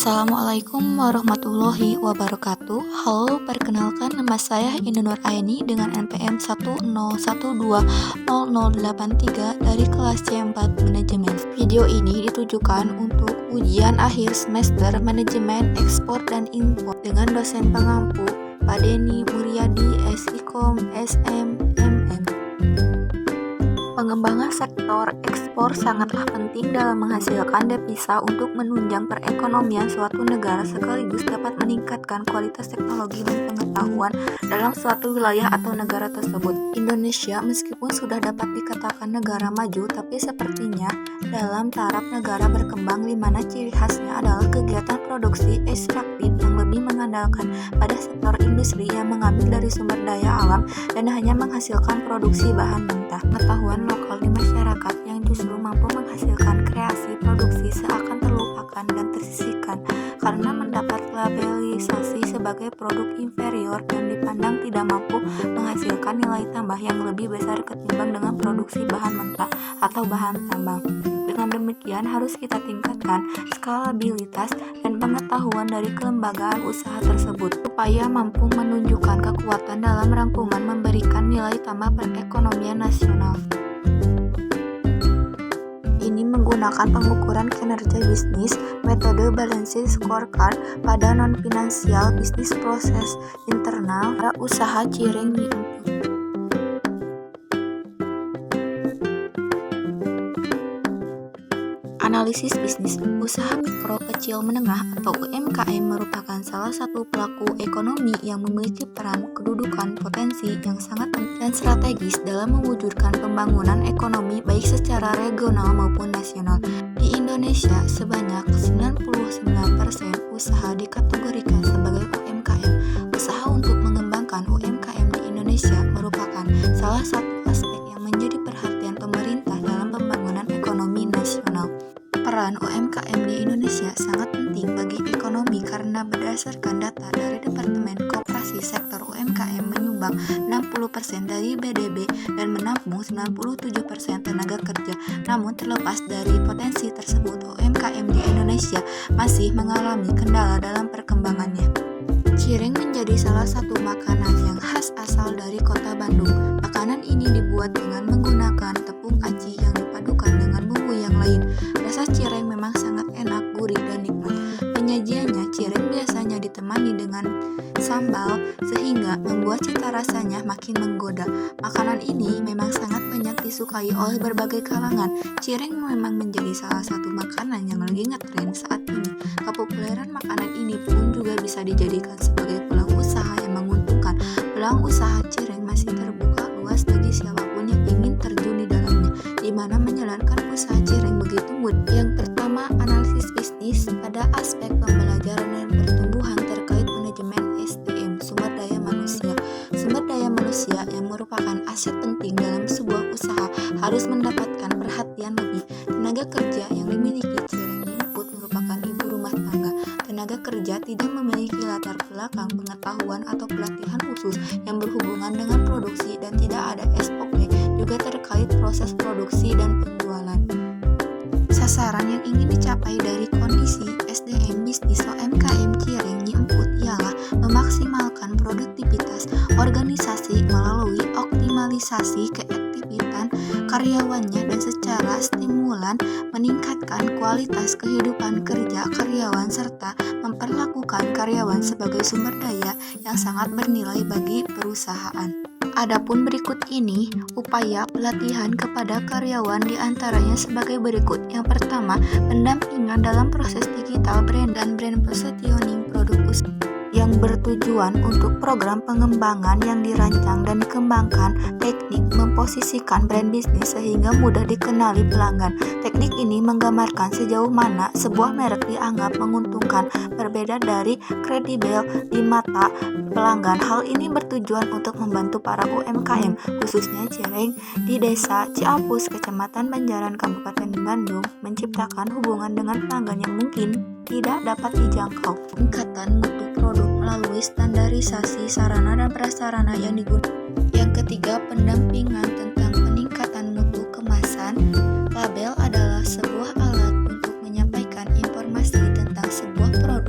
Assalamualaikum warahmatullahi wabarakatuh. Halo, perkenalkan nama saya Indah Nur Aini dengan NPM 101200083 dari kelas C4 Manajemen. Video ini ditujukan untuk ujian akhir semester Manajemen Ekspor dan Impor dengan dosen pengampu Pak Denny Muryadi SIKOM SMMM. Pengembangan sektor ekspor sangatlah penting dalam menghasilkan devisa untuk menunjang perekonomian suatu negara sekaligus dapat meningkatkan kualitas teknologi dan pengetahuan dalam suatu wilayah atau negara tersebut. Indonesia meskipun sudah dapat dikatakan negara maju, tapi sepertinya dalam taraf negara berkembang di mana ciri khasnya adalah kegiatan produksi ekstraktif yang lebih mengandalkan pada sektor industri yang mengambil dari sumber daya alam dan hanya menghasilkan produksi bahan mentah. Pengetahuan lokal di masyarakat yang justru mampu menghasilkan kreasi produksi seakan terlupakan dan tersisihkan karena mendapat labelisasi sebagai produk inferior dan dipandang tidak mampu menghasilkan nilai tambah yang lebih besar ketimbang dengan produksi bahan mentah atau bahan tambang. Dengan demikian harus kita tingkatkan skalabilitas dan pengetahuan dari kelembagaan usaha tersebut supaya mampu menunjukkan kekuatan dalam rangkuman memberikan nilai tambah perekonomian nasional. Ini menggunakan pengukuran kinerja bisnis, metode balancing scorecard pada non-finansial bisnis proses internal pada usaha cireng di input. Analisis bisnis. Usaha mikro kecil menengah atau UMKM merupakan salah satu pelaku ekonomi yang memiliki peran kedudukan potensi yang sangat penting dan strategis dalam mewujudkan pembangunan ekonomi baik secara regional maupun nasional. Di Indonesia, sebanyak 99% usaha dikategorikan sebagai UMKM. Usaha untuk mengembangkan UMKM di Indonesia merupakan salah satu aspek yang menjadi perhatian pemerintah dalam pembangunan ekonomi nasional. Peran UMKM di Indonesia sangat penting bagi ekonomi karena berdasarkan data dari Departemen Koperasi Sektor UMKM menyumbang 60% dari BDB dan menampung 97% tenaga kerja. Namun terlepas dari potensi tersebut, UMKM di Indonesia masih mengalami kendala dalam perkembangannya. Cireng menjadi salah satu makanan yang khas asal dari kota Bandung. Makanan ini dibuat dengan menggunakan tepung aci yang dipadukan dengan bumbu yang lain. Rasa cireng memang sangat enak, gurih, dan nikmat. Penyajiannya, cireng biasanya ditemani dengan sambal sehingga membuat cita rasanya makin menggoda. Makanan ini memang sangat banyak disukai oleh berbagai kalangan. Cireng memang menjadi salah satu makanan yang lagi ngetren saat ini. Kepopuleran makanan ini pun juga bisa dijadikan sebagai peluang usaha yang menguntungkan. Peluang usaha cireng masih terbuka luas bagi siapapun yang ingin terjun di dalamnya, di mana menjalankan usaha cireng begitu mudah. Yang pertama, analisis bisnis pada aspek pembelajaran dan pertumbuhan terkait manajemen SDM, sumber daya manusia. Sumber daya manusia yang merupakan aset penting dalam sebuah usaha harus mendapatkan perhatian lebih. Tenaga kerja yang dimiliki cireng input merupakan ibu rumah tangga. Tenaga kerja tidak memiliki latar belakang pengetahuan atau pelatihan khusus yang berhubungan dengan produksi dan tidak ada SOP juga terkait proses produksi dan penjualan. Sasaran yang ingin dicapai dari kondisi SDM bisnis UMKM cireng nyemput ialah memaksimalkan produktivitas organisasi melalui optimalisasi keaktifan karyawannya dan secara stimulan meningkatkan kualitas kehidupan kerja karyawan serta memperlakukan karyawan sebagai sumber daya yang sangat bernilai bagi perusahaan. Adapun berikut ini upaya pelatihan kepada karyawan diantaranya sebagai berikut. Yang pertama, pendampingan dalam proses digital brand dan brand positioning produk usaha yang bertujuan untuk program pengembangan yang dirancang dan dikembangkan teknik memposisikan brand bisnis sehingga mudah dikenali pelanggan. Teknik ini menggambarkan sejauh mana sebuah merek dianggap menguntungkan, berbeda dari kredibel di mata pelanggan. Hal ini bertujuan untuk membantu para UMKM, khususnya cireng di Desa Ciapus, Kecamatan Banjaran, Kabupaten Bandung, menciptakan hubungan dengan pelanggan yang mungkin tidak dapat dijangkau. Peningkatan mutu produk melalui standarisasi sarana dan prasarana yang digunakan. Yang ketiga, pendampingan tentang peningkatan mutu kemasan. Label adalah sebuah alat untuk menyampaikan informasi tentang sebuah produk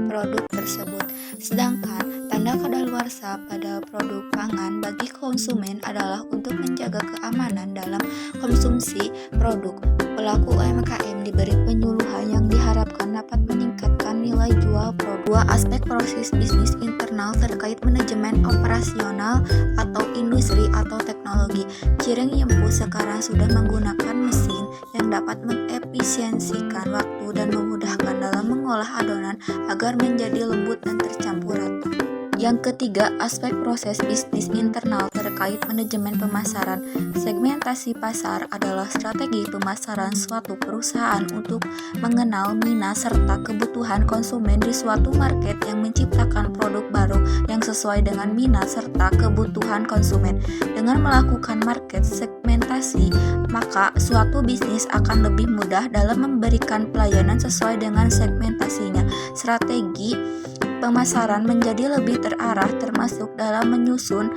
produk tersebut. Sedangkan tanda kadaluarsa pada produk pangan bagi konsumen adalah untuk menjaga keamanan dalam konsumsi produk. Pelaku UMKM diberi penyuluhan yang diharapkan dapat meningkatkan nilai jual produk. Dua aspek proses bisnis internal terkait manajemen operasional atau industri atau teknologi. Cireng Yempu sekarang sudah menggunakan mesin yang dapat mengefisiensikan waktu dan memudahkan dalam mengolah adonan agar menjadi lembut dan tercampur rata. Yang ketiga, aspek proses bisnis internal terkait manajemen pemasaran. Segmentasi pasar adalah strategi pemasaran suatu perusahaan untuk mengenal minat serta kebutuhan konsumen di suatu market yang menciptakan produk baru yang sesuai dengan minat serta kebutuhan konsumen. Dengan melakukan market segmentasi, maka suatu bisnis akan lebih mudah dalam memberikan pelayanan sesuai dengan segmentasinya. Strategi pemasaran menjadi lebih terarah termasuk dalam menyusun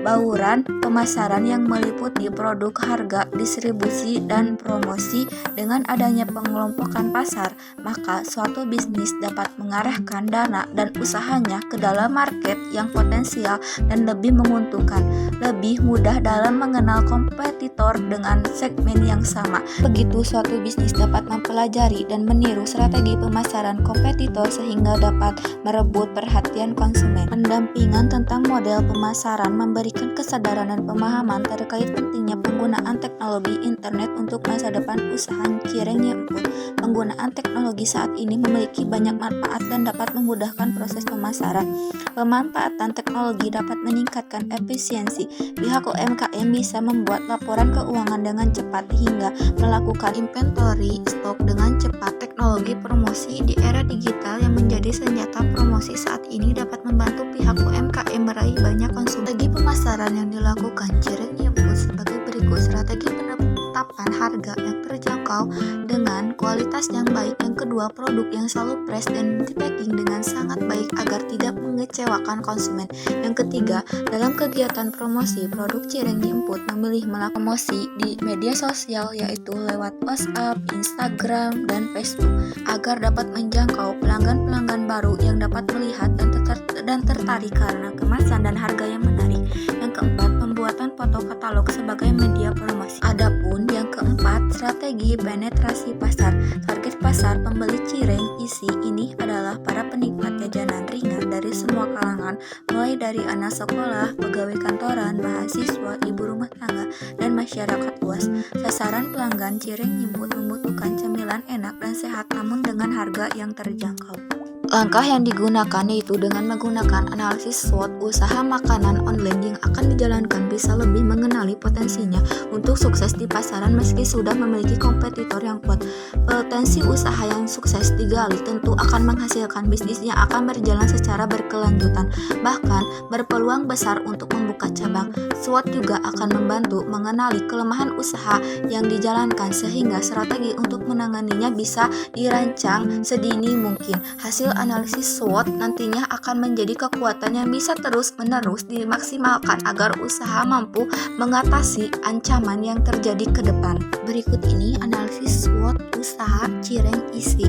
bauran pemasaran yang meliputi produk, harga, distribusi, dan promosi. Dengan adanya pengelompokan pasar, maka suatu bisnis dapat mengarahkan dana dan usahanya ke dalam market yang potensial dan lebih menguntungkan, lebih mudah dalam mengenal kompetitor dengan segmen yang sama. Begitu suatu bisnis dapat mempelajari dan meniru strategi pemasaran kompetitor sehingga dapat merebut perhatian konsumen. Pendampingan tentang model pemasaran memberikan kesadaran dan pemahaman terkait pentingnya penggunaan teknologi internet untuk masa depan usaha Cireng Yempu. Penggunaan teknologi saat ini memiliki banyak manfaat dan dapat memudahkan proses pemasaran. Pemanfaatan teknologi dapat meningkatkan efisiensi. Pihak UMKM bisa membuat laporan keuangan dengan cepat hingga melakukan inventory stok dengan cepat. Teknologi promosi di era digital yang menjadi senjata promosi saat ini dapat membantu pihak UMKM meraih banyak konsumen. Strategi pemasaran yang dilakukan Cireng Yempu sebagai berikut. Strategi penetapan harga yang terjangkau dengan kualitas yang baik. Yang kedua, produk yang selalu fresh dan dipacking dengan sangat baik agar tidak mengecewakan konsumen. Yang ketiga, dalam kegiatan promosi, produk Cireng Yempu memilih melakukan promosi di media sosial yaitu lewat WhatsApp, Instagram, dan Facebook agar dapat menjangkau pelanggan-pelanggan baru yang dapat melihat dan tertarik karena kemasan dan harga yang menarik. Yang keempat, pembuatan foto katalog sebagai media promosi. Adapun yang keempat, strategi penetrasi pasar. Target pasar pembeli cireng isi ini adalah para penikmat jajanan ringan dari semua kalangan, mulai dari anak sekolah, pegawai kantoran, mahasiswa, ibu rumah tangga, dan masyarakat luas. Sasaran pelanggan Cireng Yempu membutuhkan cemilan enak dan sehat namun dengan harga yang terjangkau. Langkah yang digunakan yaitu dengan menggunakan analisis SWOT. Usaha makanan online yang akan dijalankan bisa lebih mengenali potensinya untuk sukses di pasaran meski sudah memiliki kompetitor yang kuat. Potensi usaha yang sukses digali tentu akan menghasilkan bisnis yang akan berjalan secara berkelanjutan, bahkan berpeluang besar untuk membuka cabang. SWOT juga akan membantu mengenali kelemahan usaha yang dijalankan sehingga strategi untuk menanganinya bisa dirancang sedini mungkin. Hasil analisis SWOT nantinya akan menjadi kekuatan yang bisa terus-menerus dimaksimalkan agar usaha mampu mengatasi ancaman yang terjadi ke depan. Berikut ini analisis SWOT usaha Cireng isi.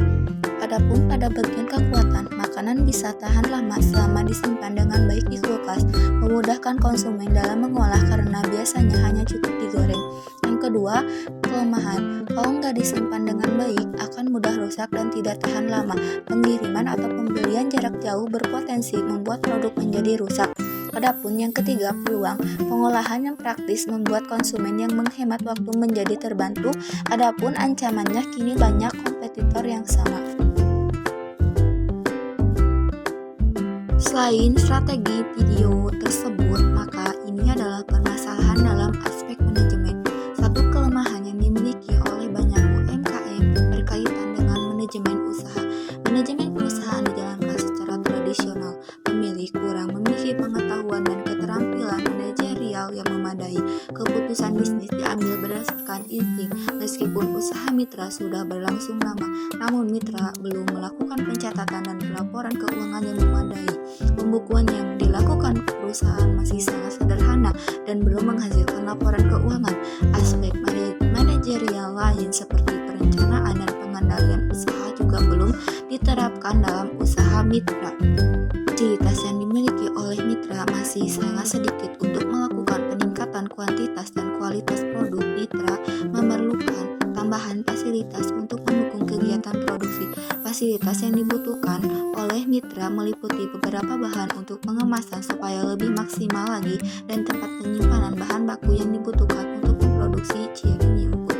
Adapun pada bagian kekuatan, makanan bisa tahan lama selama disimpan dengan baik di kulkas, memudahkan konsumen dalam mengolah karena biasanya hanya cukup digoreng. Yang kedua, kelemahan. Kalau nggak disimpan dengan baik, akan mudah rusak dan tidak tahan lama. Pengiriman atau pembelian jarak jauh berpotensi membuat produk menjadi rusak. Adapun yang ketiga, peluang. Pengolahan yang praktis membuat konsumen yang menghemat waktu menjadi terbantu. Adapun ancamannya, kini banyak kompetitor yang sama. Selain strategi video tersebut, maka ini adalah permasalahan dalam aspek manajemen. Satu kelemahan yang dimiliki oleh banyak UMKM berkaitan dengan manajemen usaha. Manajemen perusahaan dijalankan secara tradisional. Pemilik kurang memiliki pengetahuan dan keterampilan manajerial yang memadai. Keputusan bisnis diambil berdasarkan insting. Meskipun usaha mitra sudah berlangsung lama, namun mitra belum melakukan pencatatan dan pelaporan keuangan yang memadai. Pembukuan yang dilakukan perusahaan masih sangat sederhana dan belum menghasilkan laporan keuangan. Aspek manajerial lain seperti perencanaan dan pengenalan pengendalian usaha juga belum diterapkan dalam usaha mitra. Fasilitas yang dimiliki oleh mitra masih sangat sedikit untuk melakukan peningkatan kuantitas dan kualitas produk. Mitra memerlukan tambahan fasilitas untuk mendukung kegiatan produksi. Fasilitas yang dibutuhkan oleh mitra meliputi beberapa bahan untuk pengemasan supaya lebih maksimal lagi dan tempat penyimpanan bahan baku yang dibutuhkan untuk memproduksi cireng nyangkut.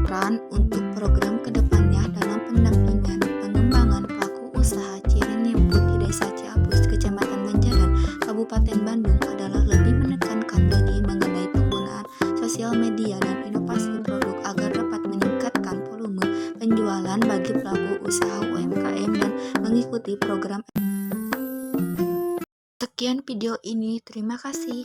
Peran untuk program kedepannya dalam pendampingan pengembangan pelaku usaha cireng nyangkut di Desa Ciapus, Kecamatan Banjaran, Kabupaten Bandung adalah lebih menekankan lagi mengenai penggunaan sosial media dan inovasi produk agar dapat meningkatkan volume penjualan bagi pelaku usaha UMKM dan mengikuti program. Sekian video ini, terima kasih.